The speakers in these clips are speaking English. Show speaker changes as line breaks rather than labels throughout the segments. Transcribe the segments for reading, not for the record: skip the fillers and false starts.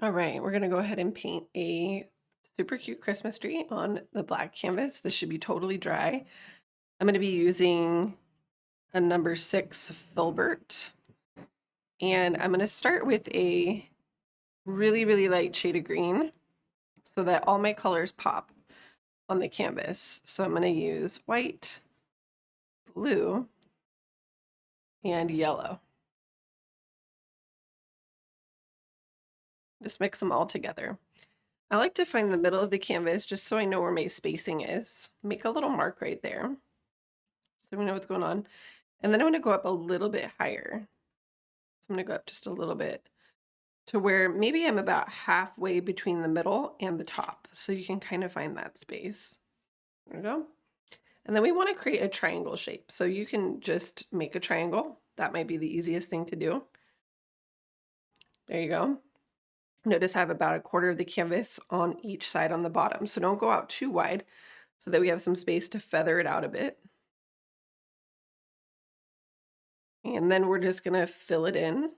All right, we're gonna go ahead and paint a super cute Christmas tree on the black canvas. This should be totally dry. I'm gonna be using a number 6 filbert, and I'm gonna start with a really light shade of green so that all my colors pop on the canvas. So I'm gonna use white, blue, and yellow. Just mix them all together. I like to find the middle of the canvas just so I know where my spacing is. Make a little mark right there so we know what's going on. And then I'm going to go up a little bit higher. So I'm going to go up just a little bit to where maybe I'm about halfway between the middle and the top. So you can kind of find that space. There we go. And then we want to create a triangle shape. So you can just make a triangle. That might be the easiest thing to do. There you go. Notice I have about 1/4 of the canvas on each side on the bottom. So don't go out too wide so that we have some space to feather it out a bit. And then we're just going to fill it in.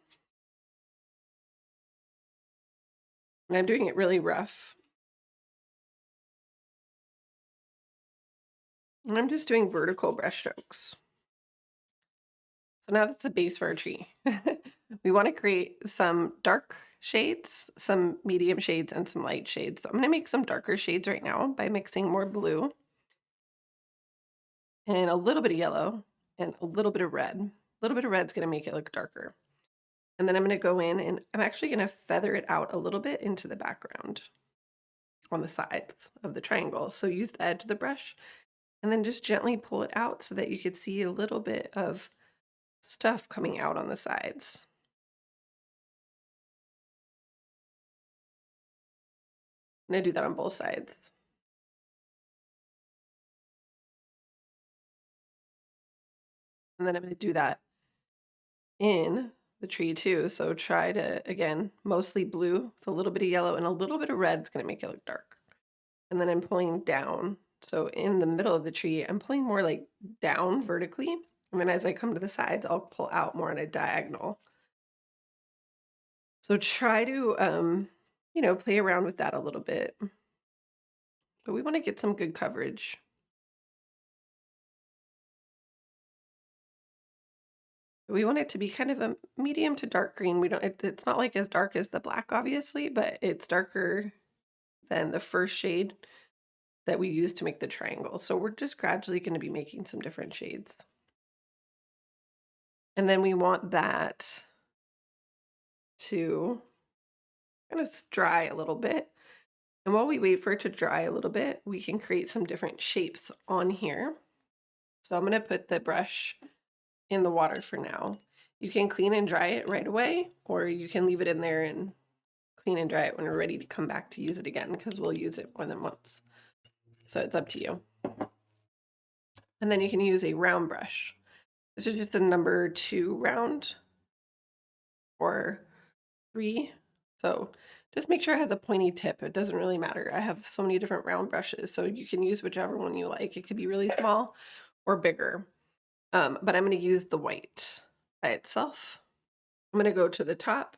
And I'm doing it really rough. And I'm just doing vertical brush strokes. So now that's the base for our tree. We want to create some dark shades, some medium shades, and some light shades. So I'm going to make some darker shades right now by mixing more blue and a little bit of yellow and a little bit of red. A little bit of red is going to make it look darker. And then I'm going to go in and I'm actually going to feather it out a little bit into the background on the sides of the triangle. So use the edge of the brush and then just gently pull it out so that you could see a little bit of stuff coming out on the sides. I'm going to do that on both sides. And then I'm going to do that in the tree too. So try to, again, mostly blue with a little bit of yellow and a little bit of red. It's going to make it look dark. And then I'm pulling down. So in the middle of the tree, I'm pulling more like down vertically. And then as I come to the sides, I'll pull out more on a diagonal. So try to, play around with that a little bit. But we want to get some good coverage. We want it to be kind of a medium to dark green. It's not like as dark as the black, obviously, but it's darker than the first shade that we used to make the triangle. So we're just gradually going to be making some different shades. And then we want that to kind of dry a little bit. And while we wait for it to dry a little bit, we can create some different shapes on here. So I'm going to put the brush in the water for now. You can clean and dry it right away, or you can leave it in there and clean and dry it when we're ready to come back to use it again, because we'll use it more than once. So it's up to you. And then you can use a round brush. This is just a number 2 round or 3. So just make sure it has a pointy tip. It doesn't really matter. I have so many different round brushes, so you can use whichever one you like. It could be really small or bigger. But I'm going to use the white by itself. I'm going to go to the top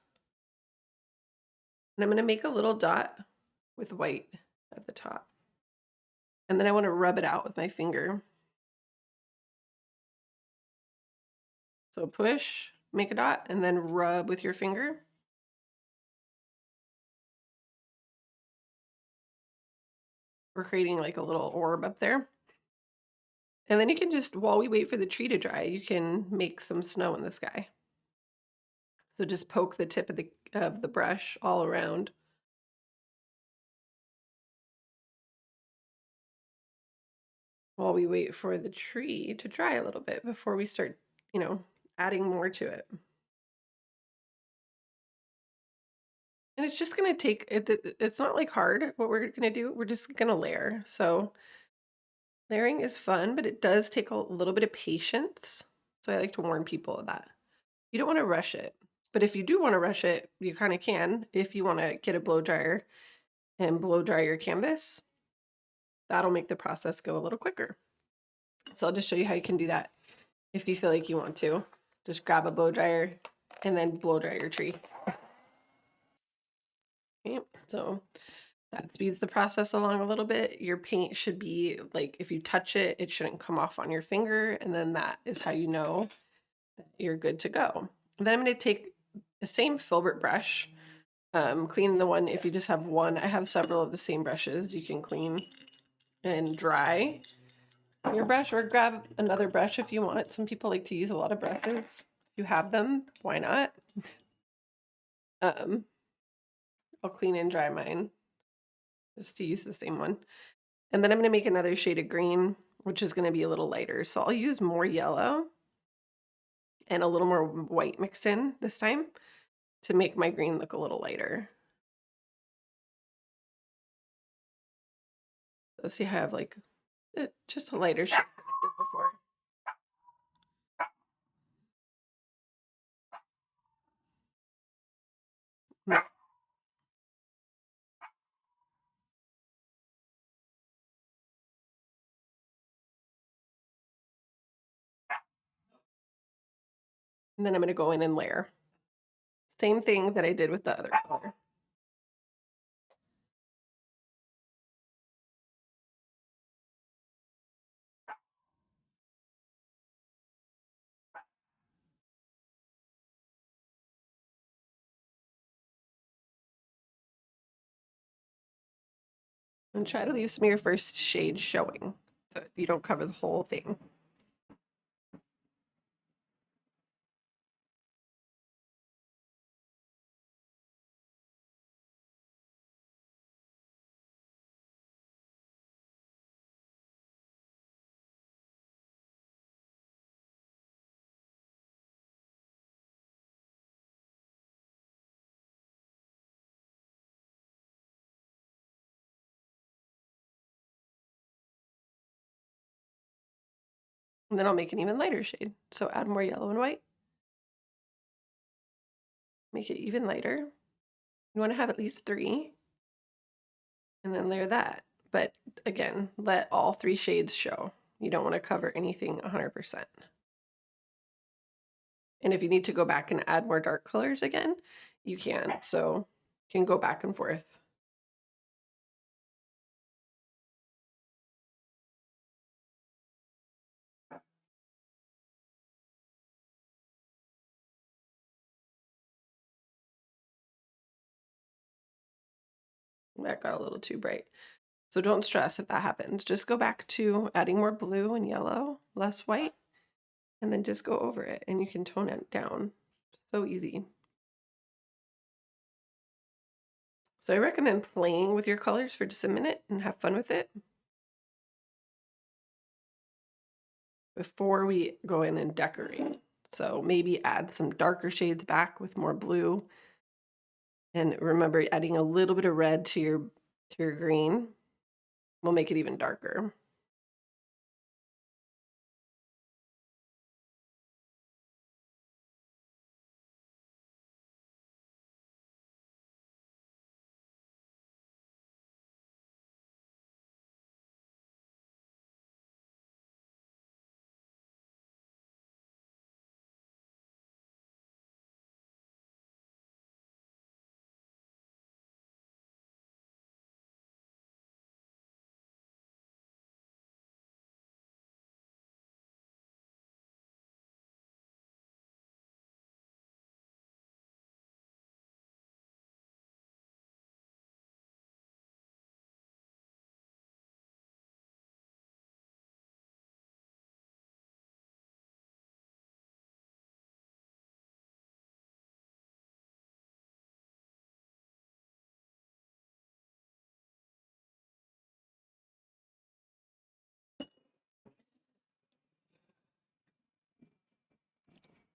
and I'm going to make a little dot with white at the top. And then I want to rub it out with my finger. So push, make a dot, and then rub with your finger. We're creating like a little orb up there. And then you can just, while we wait for the tree to dry, you can make some snow in the sky. So just poke the tip of the brush all around. While we wait for the tree to dry a little bit before we start, adding more to it. And it's just going to take, it's not like hard what we're going to do. We're just going to layer. So layering is fun, but it does take a little bit of patience. So I like to warn people of that. You don't want to rush it. But if you do want to rush it, you kind of can. If you want to get a blow dryer and blow dry your canvas, that'll make the process go a little quicker. So I'll just show you how you can do that if you feel like you want to. Just grab a blow dryer and then blow dry your tree. right? So that speeds the process along a little bit. Your paint should be like, if you touch it, it shouldn't come off on your finger, and then that is how you know that you're good to go. And then I'm going to take the same filbert brush, clean the one. If you just have one, I have several of the same brushes. You can clean and dry your brush, or grab another brush if you want. Some people like to use a lot of brushes. If you have them, why not? I'll clean and dry mine just to use the same one. And then I'm going to make another shade of green, which is going to be a little lighter. So I'll use more yellow and a little more white mixed in this time to make my green look a little lighter. So see how I have like just a lighter shade than I did before. And then I'm going to go in and layer. Same thing that I did with the other color. And try to leave some of your first shades showing so you don't cover the whole thing. And then I'll make an even lighter shade. So add more yellow and white. Make it even lighter. You want to have at least 3. And then layer that. But again, let all 3 shades show. You don't want to cover anything 100%. And if you need to go back and add more dark colors again, you can. So you can go back and forth. That got a little too bright. So don't stress if that happens. Just go back to adding more blue and yellow, less white, and then just go over it and you can tone it down. So easy. So I recommend playing with your colors for just a minute and have fun with it before we go in and decorate. So maybe add some darker shades back with more blue. And remember, adding a little bit of red to your green will make it even darker.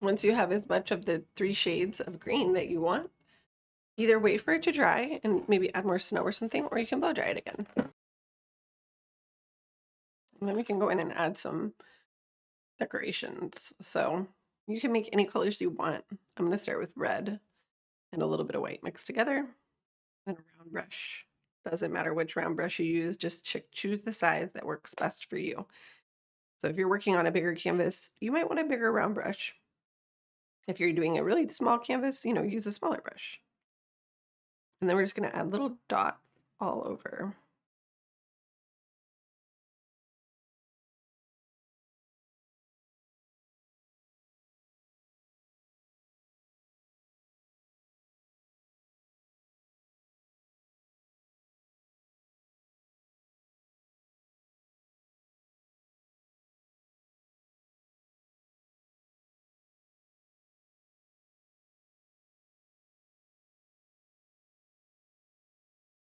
Once you have as much of the 3 shades of green that you want, either wait for it to dry and maybe add more snow or something, or you can blow dry it again. And then we can go in and add some decorations. So you can make any colors you want. I'm going to start with red and a little bit of white mixed together. And a round brush. Doesn't matter which round brush you use, just choose the size that works best for you. So if you're working on a bigger canvas, you might want a bigger round brush. If you're doing a really small canvas, use a smaller brush. And then we're just going to add little dots all over.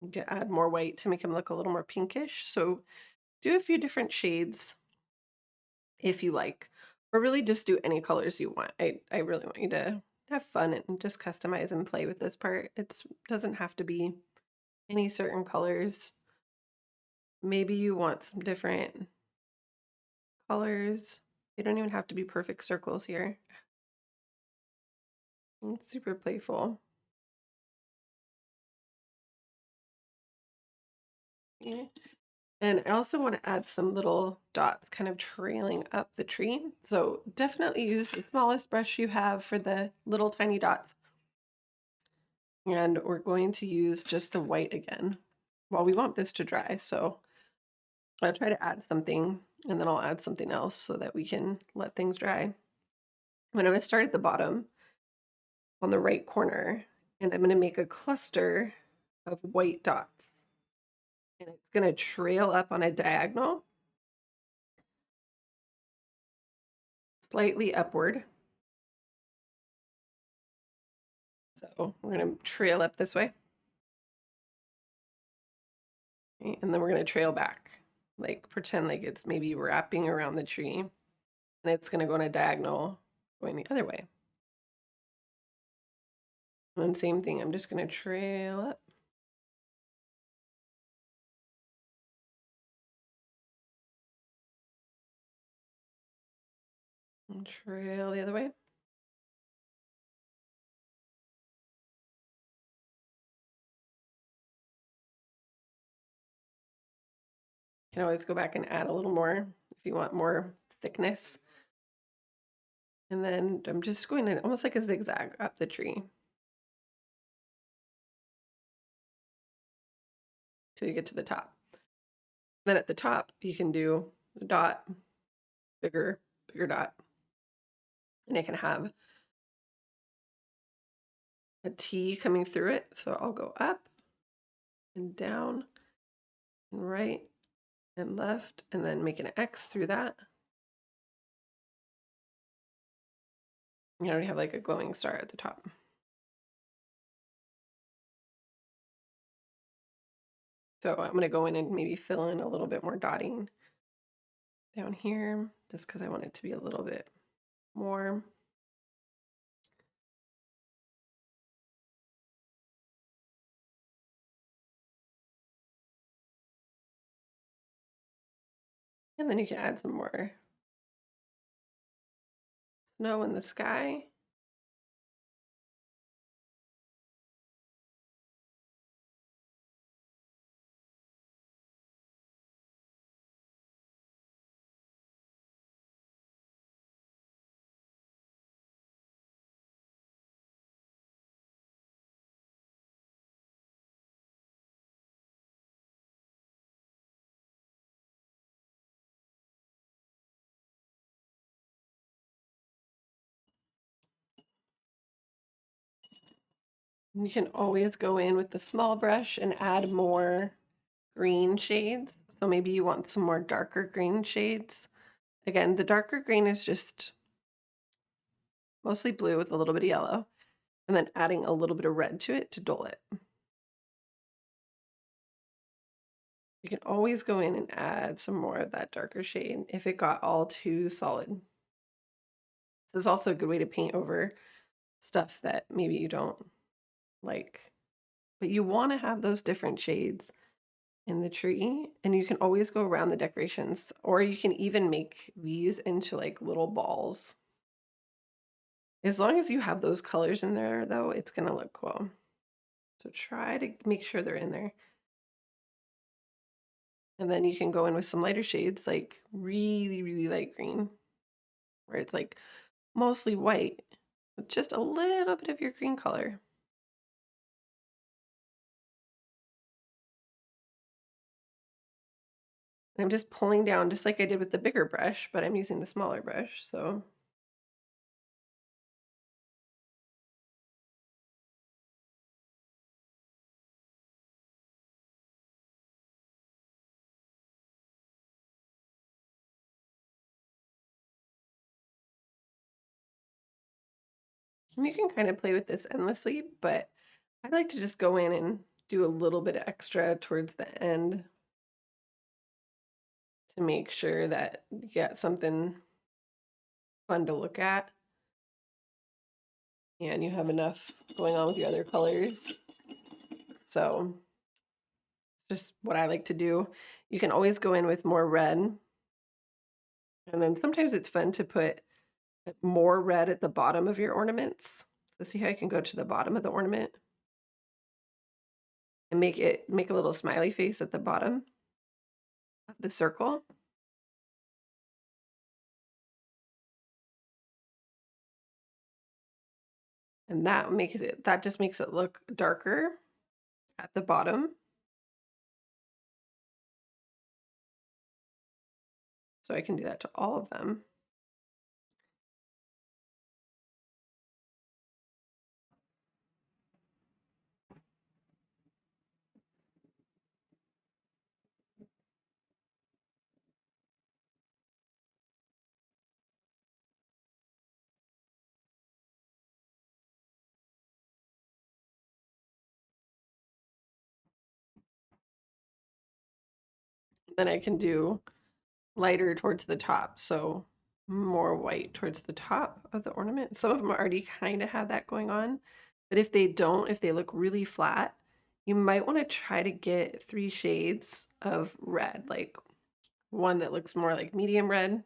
You can add more white to make them look a little more pinkish. So do a few different shades if you like, or really just do any colors you want. I really want you to have fun and just customize and play with this part. It doesn't have to be any certain colors. Maybe you want some different colors. They don't even have to be perfect circles here. It's super playful. Yeah. And I also want to add some little dots kind of trailing up the tree. So definitely use the smallest brush you have for the little tiny dots. And we're going to use just the white again. Well, we want this to dry, so I'll try to add something and then I'll add something else so that we can let things dry. I'm going to start at the bottom on the right corner, and I'm going to make a cluster of white dots. And it's going to trail up on a diagonal, slightly upward. So we're going to trail up this way. Okay, and then we're going to trail back, like pretend like it's maybe wrapping around the tree. And it's going to go on a diagonal going the other way. And same thing, I'm just going to trail up. And trail the other way. You can always go back and add a little more if you want more thickness. And then I'm just going in almost like a zigzag up the tree till you get to the top. Then at the top, you can do a dot, bigger dot. And it can have a T coming through it. So I'll go up and down and right and left, and then make an X through that. You already have like a glowing star at the top. So I'm going to go in and maybe fill in a little bit more dotting down here, just because I want it to be a little bit more. And then you can add some more snow in the sky. You can always go in with the small brush and add more green shades. So maybe you want some more darker green shades. Again, the darker green is just mostly blue with a little bit of yellow, and then adding a little bit of red to it to dull it. You can always go in and add some more of that darker shade if it got all too solid. This is also a good way to paint over stuff that maybe you don't like, but you want to have those different shades in the tree, and you can always go around the decorations, or you can even make these into like little balls. As long as you have those colors in there though, it's gonna look cool. So try to make sure they're in there. And then you can go in with some lighter shades, like really light green, where it's like mostly white with just a little bit of your green color. I'm just pulling down just like I did with the bigger brush, but I'm using the smaller brush, so. And you can kind of play with this endlessly, but I like to just go in and do a little bit extra towards the end to make sure that you get something fun to look at and you have enough going on with the other colors. So it's just what I like to do. You can always go in with more red, and then sometimes it's fun to put more red at the bottom of your ornaments. So see how I can go to the bottom of the ornament and make a little smiley face at the bottom of the circle. And that just makes it look darker at the bottom. So I can do that to all of them. Then I can do lighter towards the top, so more white towards the top of the ornament. Some of them already kind of have that going on, but if they don't, if they look really flat, you might want to try to get 3 shades of red, like one that looks more like medium red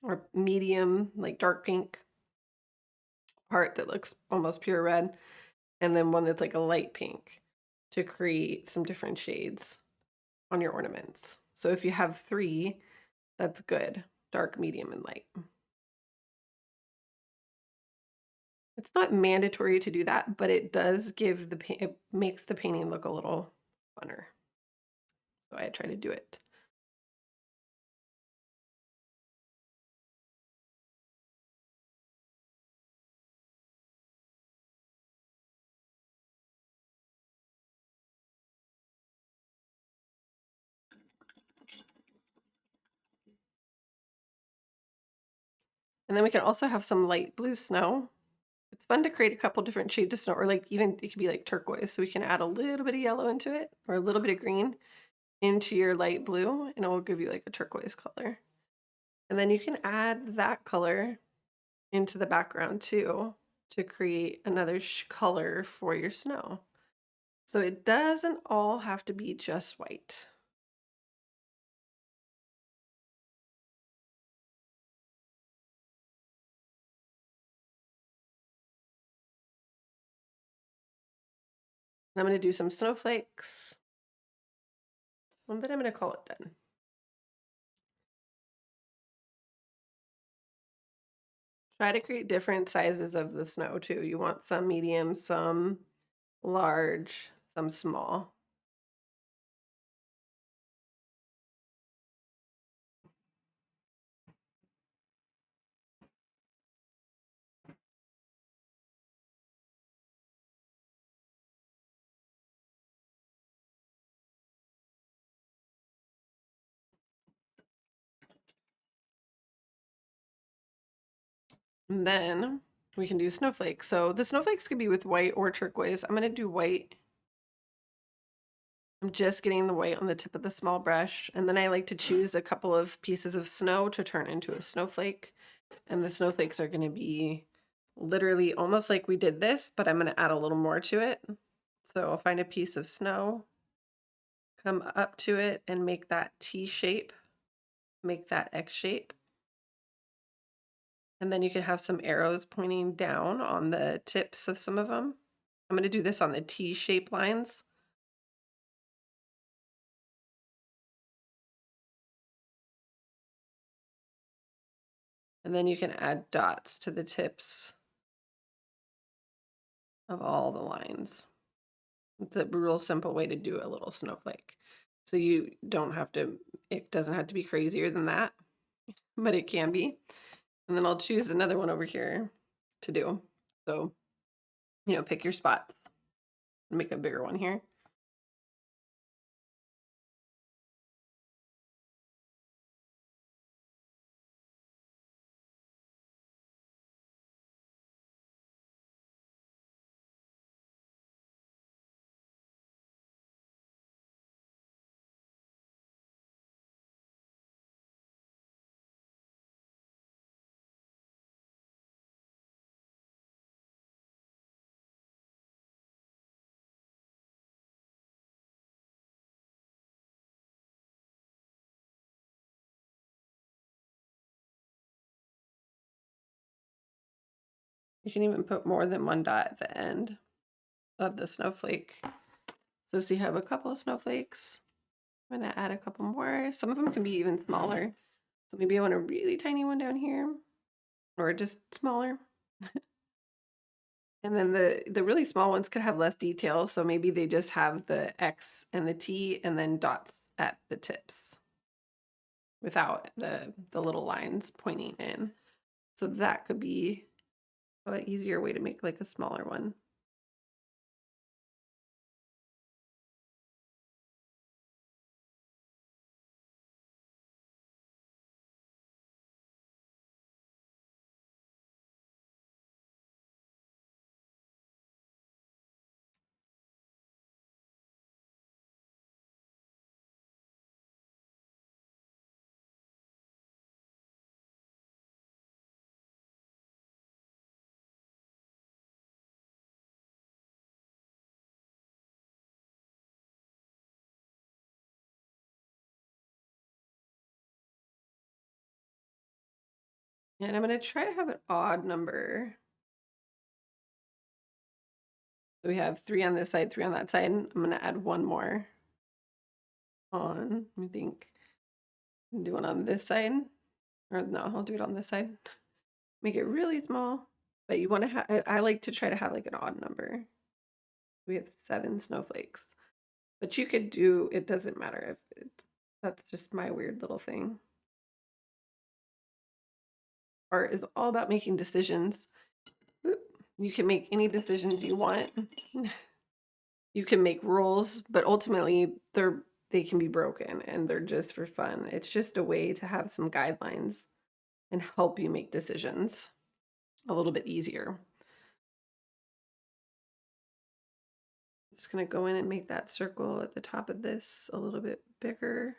or medium, like dark pink part that looks almost pure red, and then one that's like a light pink to create some different shades on your ornaments. So if you have 3, that's good. Dark, medium, and light. It's not mandatory to do that, but it does give it makes the painting look a little funner. So I try to do it. And then we can also have some light blue snow. It's fun to create a couple different shades of snow, or like even it could be like turquoise. So we can add a little bit of yellow into it, or a little bit of green into your light blue, and it will give you like a turquoise color. And then you can add that color into the background too to create another color for your snow. So it doesn't all have to be just white. I'm going to do some snowflakes, and then I'm going to call it done. Try to create different sizes of the snow too. You want some medium, some large, some small. And then we can do snowflakes. So the snowflakes can be with white or turquoise. I'm going to do white. I'm just getting the white on the tip of the small brush. And then I like to choose a couple of pieces of snow to turn into a snowflake. And the snowflakes are going to be literally almost like we did this, but I'm going to add a little more to it. So I'll find a piece of snow, come up to it and make that T shape, make that X shape. And then you can have some arrows pointing down on the tips of some of them. I'm going to do this on the T shape lines. And then you can add dots to the tips of all the lines. It's a real simple way to do a little snowflake. So you don't have to, it doesn't have to be crazier than that, but it can be. And then I'll choose another one over here to do. So, you know, pick your spots. Make a bigger one here. You can even put more than one dot at the end of the snowflake. So you have a couple of snowflakes. I'm gonna add a couple more. Some of them can be even smaller. So maybe I want a really tiny one down here, or just smaller. And then the really small ones could have less detail, so maybe they just have the X and the T and then dots at the tips without the little lines pointing in. So that could be an easier way to make like a smaller one. And I'm gonna try to have an odd number. So we have 3 on this side, 3 on that side. I'm gonna add one more on, let me think. Do one on this side. Or no, I'll do it on this side. Make it really small. But you want to have, I like to try to have like an odd number. We have 7 snowflakes. But you could do, it doesn't matter if it's, that's just my weird little thing. Art is all about making decisions. You can make any decisions you want. You can make rules, but ultimately they can be broken and they're just for fun. It's just a way to have some guidelines and help you make decisions a little bit easier. I'm just gonna go in and make that circle at the top of this a little bit bigger.